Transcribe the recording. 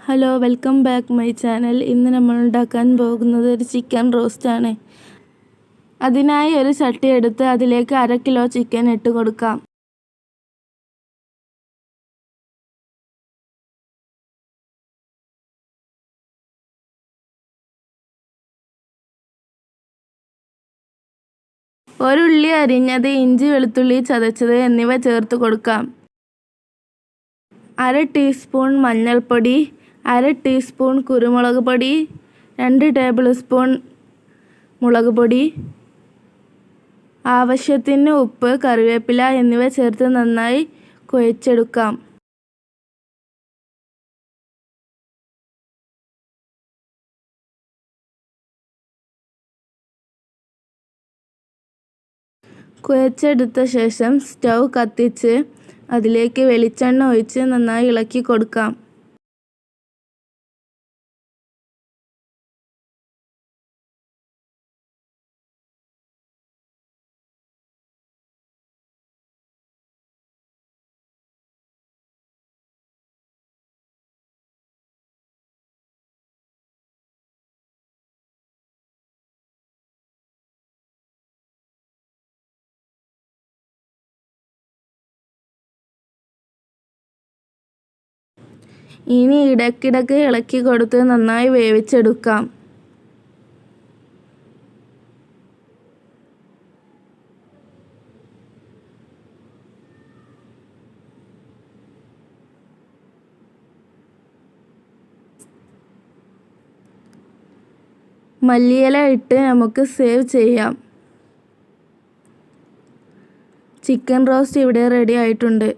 Hello, welcome back my channel. ഇന്ന് നമ്മൾ ഉണ്ടാക്കാൻ പോകുന്നത് ഒരു ചിക്കൻ റോസ്റ്റ് ആണ്. അതിനായി ഒരു ചട്ടി എടുത്ത് അതിലേക്ക് 1/2 കിലോ ചിക്കൻ ഇട്ട് കൊടുക്കാം. ഒരു ഉള്ളി അരിഞ്ഞത്, ഇഞ്ചി വെളുത്തുള്ളി ചതച്ചത് എന്നിവ ചേർത്ത് കൊടുക്കാം. 1/2 ടീസ്പൂൺ മഞ്ഞൾപ്പൊടി, 1/2 ടീസ്പൂൺ കുരുമുളക് പൊടി, 2 ടേബിൾ സ്പൂൺ മുളക് പൊടി, ആവശ്യത്തിന് ഉപ്പ്, കറിവേപ്പില എന്നിവ ചേർത്ത് നന്നായി കുഴച്ചെടുക്കാം. കുഴച്ചെടുത്ത ശേഷം സ്റ്റൗ കത്തിച്ച് അതിലേക്ക് വെളിച്ചെണ്ണ ഒഴിച്ച് നന്നായി ഇളക്കി കൊടുക്കാം. ഇനി ഇടയ്ക്കിടയ്ക്ക് ഇളക്കി കൊടുത്ത് നന്നായി വേവിച്ചെടുക്കാം. മല്ലിയില ഇട്ട് നമുക്ക് സേവ് ചെയ്യാം. ചിക്കൻ റോസ്റ്റ് ഇവിടെ റെഡി ആയിട്ടുണ്ട്.